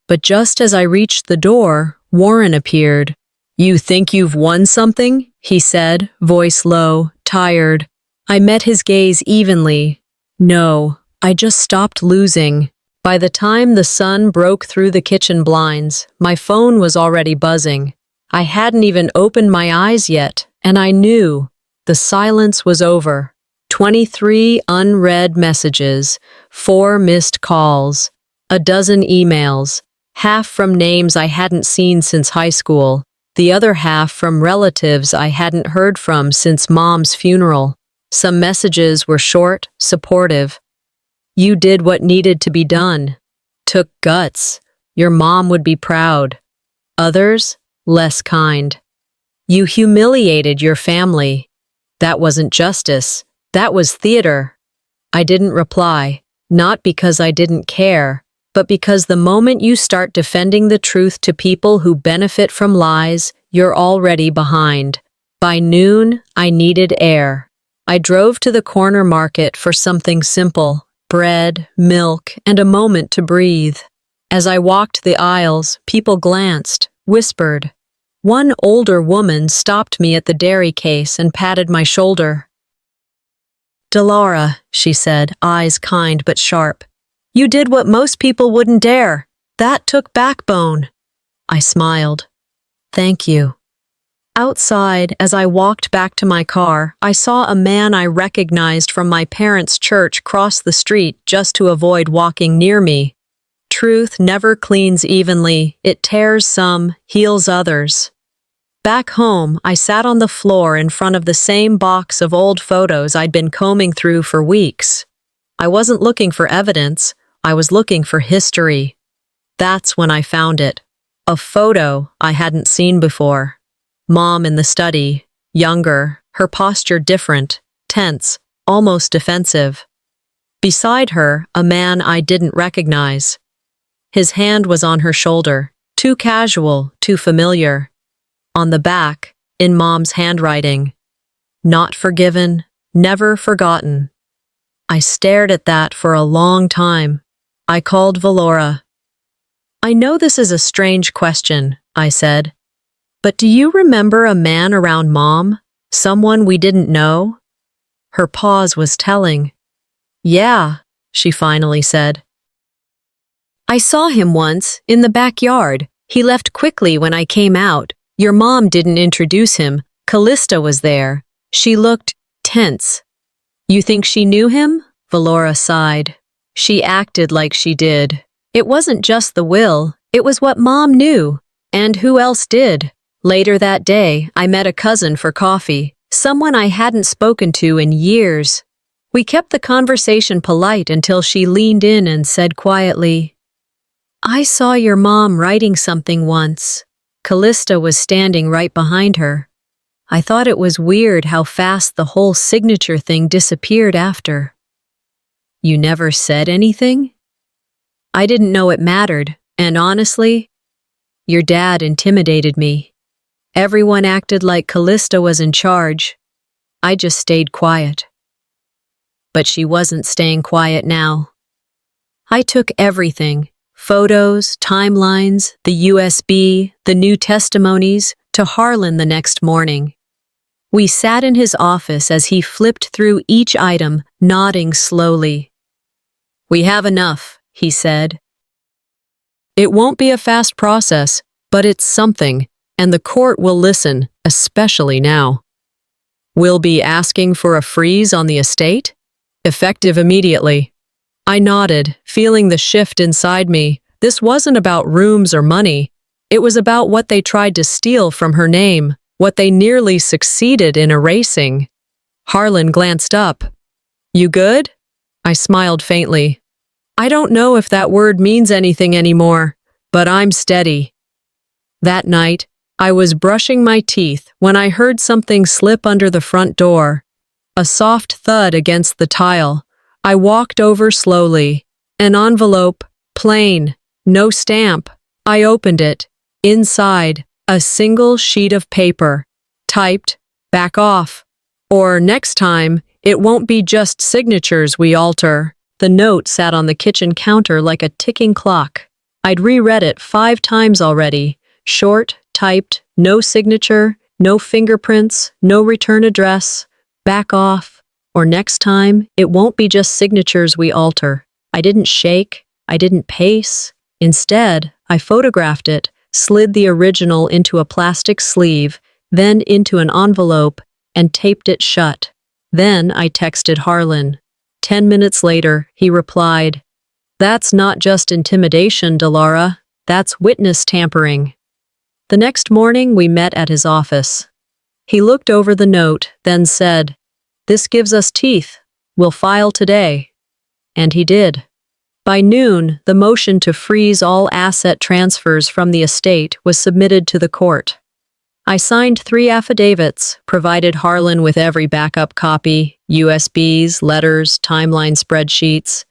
But just as I reached the door, Warren appeared. "You think you've won something?" he said, voice low, tired. I met his gaze evenly. "No, I just stopped losing." By the time the sun broke through the kitchen blinds, my phone was already buzzing. I hadn't even opened my eyes yet, and I knew. The silence was over. 23 unread messages, 4 missed calls, a dozen emails, half from names I hadn't seen since high school, the other half from relatives I hadn't heard from since Mom's funeral. Some messages were short, supportive. "You did what needed to be done. Took guts. Your mom would be proud." Others, less kind. "You humiliated your family. That wasn't justice. That was theater." I didn't reply, not because I didn't care, but because the moment you start defending the truth to people who benefit from lies, you're already behind. By noon, I needed air. I drove to the corner market for something simple: bread, milk, and a moment to breathe. As I walked the aisles, people glanced, whispered. One older woman stopped me at the dairy case and patted my shoulder. "Delara," she said, eyes kind but sharp. "You did what most people wouldn't dare. That took backbone." I smiled. "Thank you." Outside, as I walked back to my car, I saw a man I recognized from my parents' church cross the street just to avoid walking near me. Truth never cleans evenly. It tears some, heals others. Back home, I sat on the floor in front of the same box of old photos I'd been combing through for weeks. I wasn't looking for evidence. I was looking for history. That's when I found it. A photo I hadn't seen before. Mom in the study, younger, her posture different, tense, almost defensive. Beside her, a man I didn't recognize. His hand was on her shoulder, too casual, too familiar. On the back, in Mom's handwriting, "Not forgiven, never forgotten." I stared at that for a long time. I called Valora. "I know this is a strange question," I said, "but do you remember a man around Mom? Someone we didn't know?" Her pause was telling. "Yeah," she finally said. "I saw him once, in the backyard. He left quickly when I came out. Your mom didn't introduce him. Callista was there. She looked tense." "You think she knew him?" Valora sighed. "She acted like she did. It wasn't just the will, it was what Mom knew. And who else did?" Later that day, I met a cousin for coffee, someone I hadn't spoken to in years. We kept the conversation polite until she leaned in and said quietly, "I saw your mom writing something once." Callista was standing right behind her. I thought it was weird how fast the whole signature thing disappeared after. You never said anything? I didn't know it mattered, and honestly, your dad intimidated me. Everyone acted like Callista was in charge. I just stayed quiet. But she wasn't staying quiet now. I took everything, photos, timelines, the USB, the new testimonies, to Harlan the next morning. We sat in his office as he flipped through each item, nodding slowly. "We have enough," he said. "It won't be a fast process, but it's something, and the court will listen, especially now. We'll be asking for a freeze on the estate? Effective immediately." I nodded, feeling the shift inside me. This wasn't about rooms or money. It was about what they tried to steal from her name, what they nearly succeeded in erasing. Harlan glanced up. "You good?" I smiled faintly. "I don't know if that word means anything anymore, but I'm steady." That night, I was brushing my teeth when I heard something slip under the front door. A soft thud against the tile. I walked over slowly. An envelope, plain, no stamp. I opened it. Inside, a single sheet of paper. Typed, "Back off." Or next time, it won't be just signatures we alter. The note sat on the kitchen counter like a ticking clock. I'd reread it 5 times already. Short, typed, no signature, no fingerprints, no return address. Back off. Or next time, it won't be just signatures we alter. I didn't shake. I didn't pace. Instead, I photographed it, slid the original into a plastic sleeve, then into an envelope, and taped it shut. Then I texted Harlan. 10 minutes later, he replied, "That's not just intimidation, Delara. That's witness tampering." The next morning, we met at his office. He looked over the note, then said, "This gives us teeth. We'll file today." And he did. By noon, the motion to freeze all asset transfers from the estate was submitted to the court. I signed 3 affidavits, provided Harlan with every backup copy, USBs, letters, timeline spreadsheets.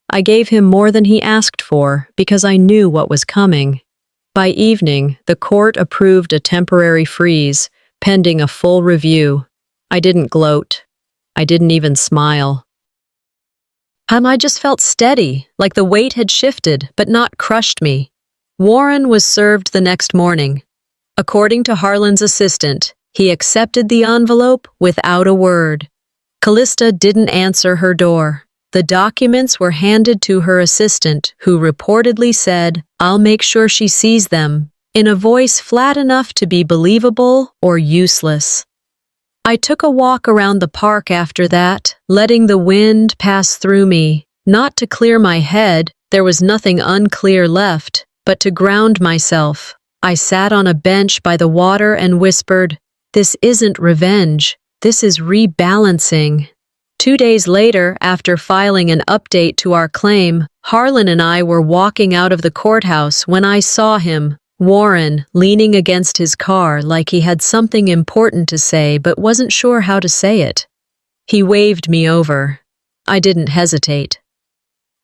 I gave him more than he asked for because I knew what was coming. By evening, the court approved a temporary freeze, pending a full review. I didn't gloat. I didn't even smile. I just felt steady, like the weight had shifted, but not crushed me. Warren was served the next morning. According to Harlan's assistant, he accepted the envelope without a word. Callista didn't answer her door. The documents were handed to her assistant, who reportedly said, "I'll make sure she sees them," in a voice flat enough to be believable or useless. I took a walk around the park after that, letting the wind pass through me. Not to clear my head, there was nothing unclear left, but to ground myself. I sat on a bench by the water and whispered, "This isn't revenge. This is rebalancing." 2 days later, after filing an update to our claim, Harlan and I were walking out of the courthouse when I saw him, Warren, leaning against his car like he had something important to say but wasn't sure how to say it. He waved me over. I didn't hesitate.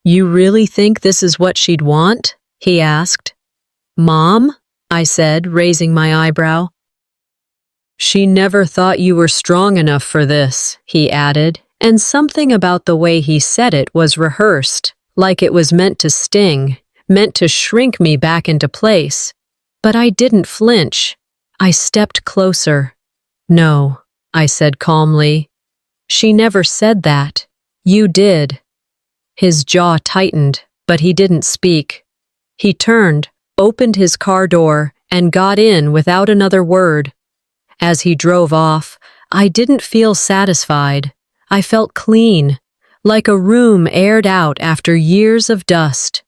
"You really think this is what she'd want?" he asked. "Mom?" I said, raising my eyebrow. "She never thought you were strong enough for this," he added, and something about the way he said it was rehearsed, like it was meant to sting, meant to shrink me back into place. But I didn't flinch. I stepped closer. "No," I said calmly. "She never said that. You did." His jaw tightened, but he didn't speak. He turned, opened his car door, and got in without another word. As he drove off, I didn't feel satisfied. I felt clean, like a room aired out after years of dust.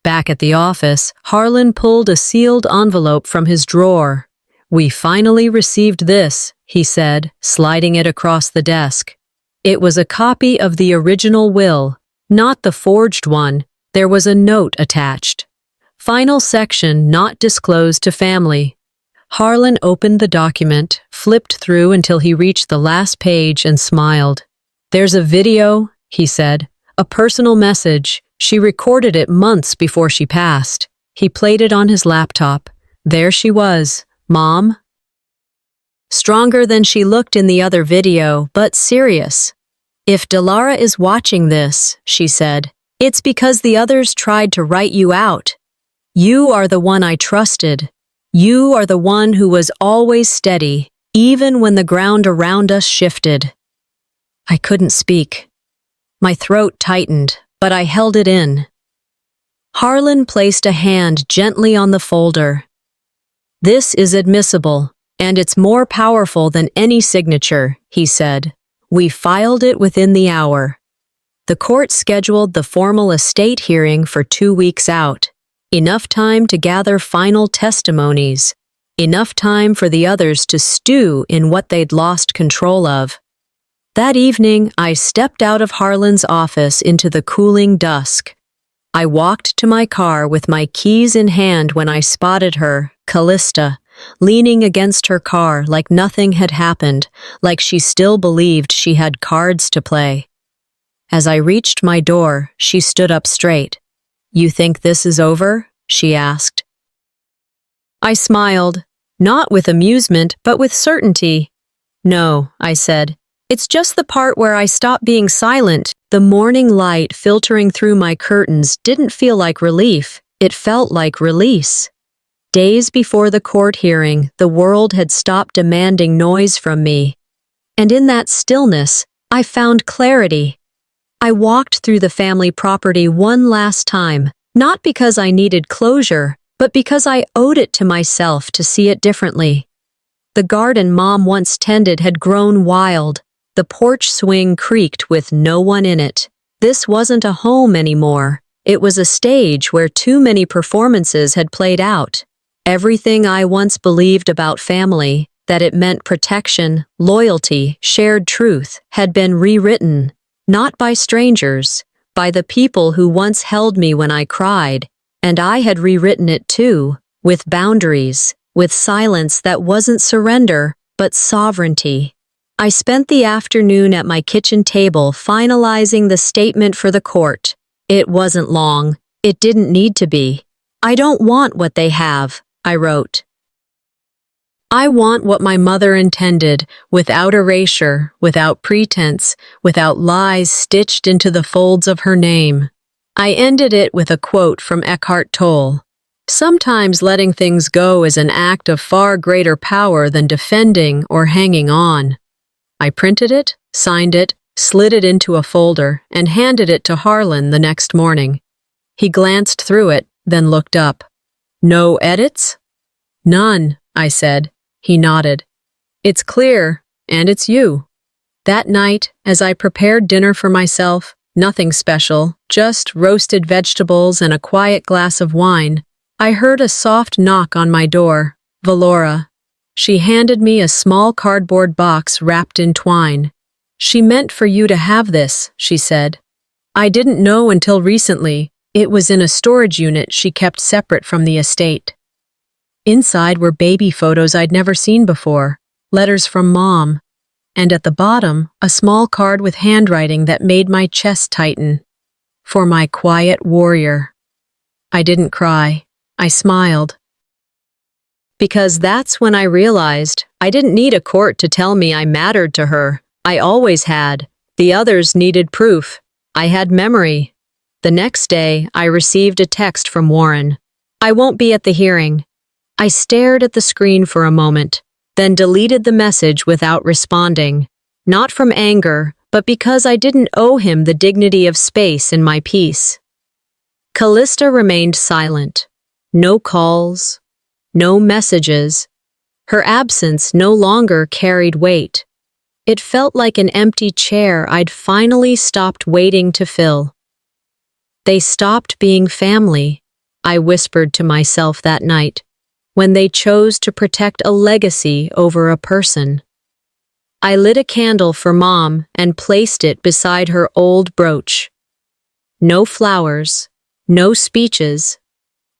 Back at the office, Harlan pulled a sealed envelope from his drawer. "We finally received this," he said, sliding it across the desk. It was a copy of the original will, not the forged one. There was a note attached. "Final section not disclosed to family." Harlan opened the document, flipped through until he reached the last page and smiled. "There's a video," he said. "A personal message. She recorded it months before she passed." He played it on his laptop. There she was, Mom. Stronger than she looked in the other video, but serious. "If Delara is watching this," she said, "it's because the others tried to write you out. You are the one I trusted. You are the one who was always steady, even when the ground around us shifted." I couldn't speak. My throat tightened, but I held it in. Harlan placed a hand gently on the folder. "This is admissible, and it's more powerful than any signature," he said. "We filed it within the hour." The court scheduled the formal estate hearing for 2 weeks out. Enough time to gather final testimonies. Enough time for the others to stew in what they'd lost control of. That evening, I stepped out of Harlan's office into the cooling dusk. I walked to my car with my keys in hand when I spotted her, Callista, leaning against her car like nothing had happened, like she still believed she had cards to play. As I reached my door, she stood up straight. "You think this is over?" she asked. I smiled, not with amusement, but with certainty. "No," I said. "It's just the part where I stopped being silent." The morning light filtering through my curtains didn't feel like relief. It felt like release. Days before the court hearing, the world had stopped demanding noise from me. And in that stillness, I found clarity. I walked through the family property one last time, not because I needed closure, but because I owed it to myself to see it differently. The garden Mom once tended had grown wild. The porch swing creaked with no one in it. This wasn't a home anymore. It was a stage where too many performances had played out. Everything I once believed about family, that it meant protection, loyalty, shared truth, had been rewritten. Not by strangers, by the people who once held me when I cried, and I had rewritten it too, with boundaries, with silence that wasn't surrender, but sovereignty. I spent the afternoon at my kitchen table finalizing the statement for the court. It wasn't long. It didn't need to be. "I don't want what they have," I wrote. "I want what my mother intended, without erasure, without pretense, without lies stitched into the folds of her name." I ended it with a quote from Eckhart Tolle. "Sometimes letting things go is an act of far greater power than defending or hanging on." I printed it, signed it, slid it into a folder, and handed it to Harlan the next morning. He glanced through it, then looked up. "No edits?" "None," I said. He nodded. "It's clear, and it's you." That night, as I prepared dinner for myself, nothing special, just roasted vegetables and a quiet glass of wine, I heard a soft knock on my door. Valora. She handed me a small cardboard box wrapped in twine. "She meant for you to have this," she said. "I didn't know until recently. It was in a storage unit she kept separate from the estate." Inside were baby photos I'd never seen before, letters from Mom, and at the bottom, a small card with handwriting that made my chest tighten. "For my quiet warrior." I didn't cry. I smiled. Because that's when I realized I didn't need a court to tell me I mattered to her. I always had. The others needed proof. I had memory. The next day, I received a text from Warren. "I won't be at the hearing." I stared at the screen for a moment, then deleted the message without responding. Not from anger, but because I didn't owe him the dignity of space in my peace. Callista remained silent. No calls, no messages. Her absence no longer carried weight. It felt like an empty chair I'd finally stopped waiting to fill. They stopped being family, I whispered to myself that night, when they chose to protect a legacy over a person. I lit a candle for Mom and placed it beside her old brooch. No flowers, no speeches,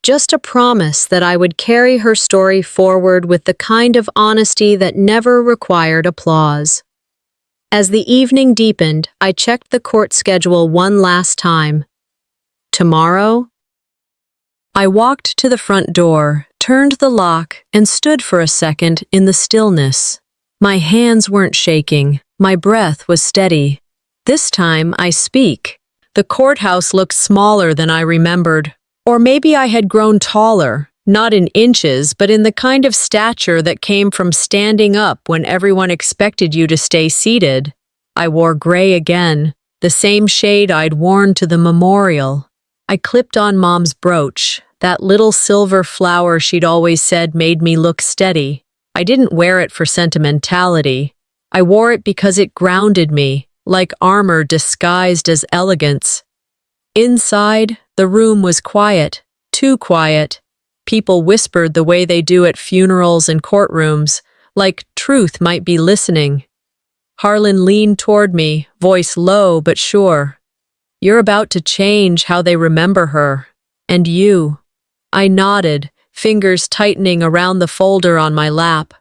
Just a promise that I would carry her story forward with the kind of honesty that never required applause. As the evening deepened, I checked the court schedule one last time. Tomorrow? I walked to the front door, turned the lock, and stood for a second in the stillness. My hands weren't shaking. My breath was steady. This time I speak. The courthouse looked smaller than I remembered. Or maybe I had grown taller, not in inches, but in the kind of stature that came from standing up when everyone expected you to stay seated. I wore gray again, the same shade I'd worn to the memorial. I clipped on Mom's brooch, that little silver flower she'd always said made me look steady. I didn't wear it for sentimentality. I wore it because it grounded me, like armor disguised as elegance. Inside, the room was quiet, too quiet. People whispered the way they do at funerals and courtrooms, like truth might be listening. Harlan leaned toward me, voice low but sure. "You're about to change how they remember her. And you." I nodded, fingers tightening around the folder on my lap.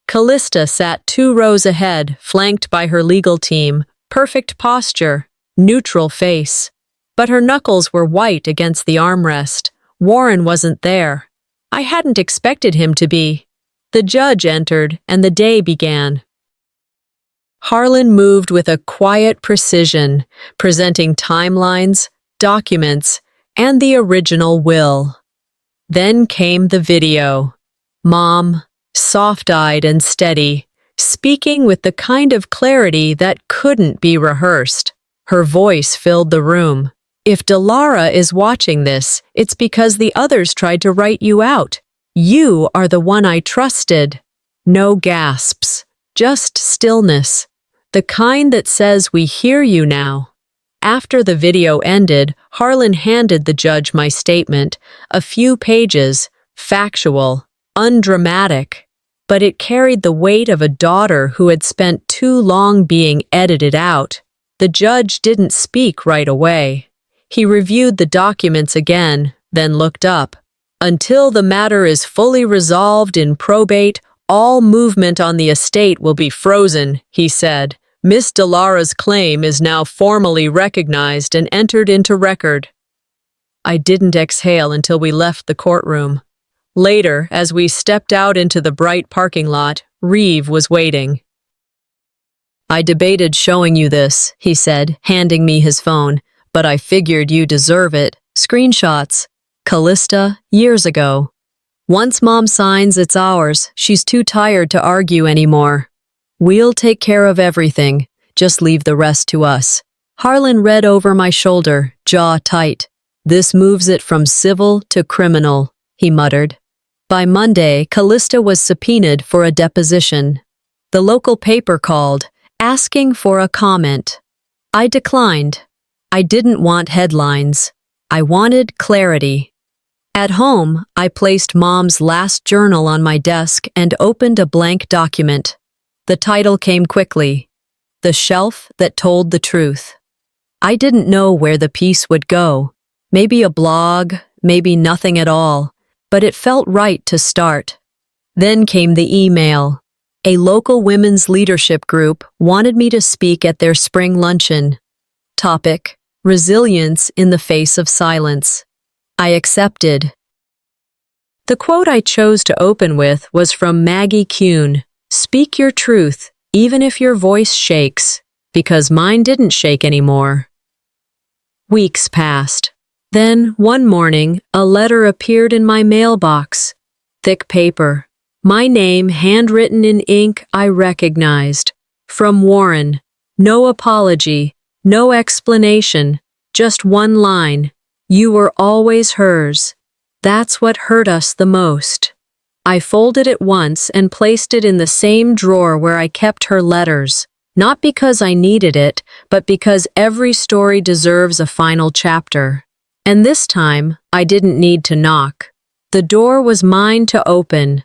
Callista sat 2 rows ahead, flanked by her legal team. Perfect posture, neutral face. But her knuckles were white against the armrest. Warren wasn't there. I hadn't expected him to be. The judge entered, and the day began. Harlan moved with a quiet precision, presenting timelines, documents, and the original will. Then came the video. Mom, soft-eyed and steady, speaking with the kind of clarity that couldn't be rehearsed. Her voice filled the room. "If Delara is watching this, it's because the others tried to write you out. You are the one I trusted." No gasps, just stillness. The kind that says we hear you now. After the video ended, Harlan handed the judge my statement, a few pages, factual, undramatic. But it carried the weight of a daughter who had spent too long being edited out. The judge didn't speak right away. He reviewed the documents again, then looked up. "Until the matter is fully resolved in probate, all movement on the estate will be frozen," he said. "Miss Delara's claim is now formally recognized and entered into record." I didn't exhale until we left the courtroom. Later, as we stepped out into the bright parking lot, Reeve was waiting. "I debated showing you this," he said, handing me his phone. "But I figured you deserve it. Screenshots. Callista, years ago. Once Mom signs, it's ours. She's too tired to argue anymore. We'll take care of everything. Just leave the rest to us." Harlan read over my shoulder, jaw tight. "This moves it from civil to criminal," he muttered. By Monday, Callista was subpoenaed for a deposition. The local paper called, asking for a comment. I declined. I didn't want headlines. I wanted clarity. At home, I placed Mom's last journal on my desk and opened a blank document. The title came quickly. The Shelf That Told the Truth. I didn't know where the piece would go. Maybe a blog, maybe nothing at all. But it felt right to start. Then came the email. A local women's leadership group wanted me to speak at their spring luncheon. Topic: Resilience in the Face of Silence. I accepted. The quote I chose to open with was from Maggie Kuhn. "Speak your truth, even if your voice shakes," because mine didn't shake anymore. Weeks passed. Then, one morning, a letter appeared in my mailbox. Thick paper. My name handwritten in ink I recognized. From Warren. No apology. No explanation, just one line. "You were always hers." That's what hurt us the most. I folded it once and placed it in the same drawer where I kept her letters, not because I needed it, but because every story deserves a final chapter. And this time, I didn't need to knock. The door was mine to open.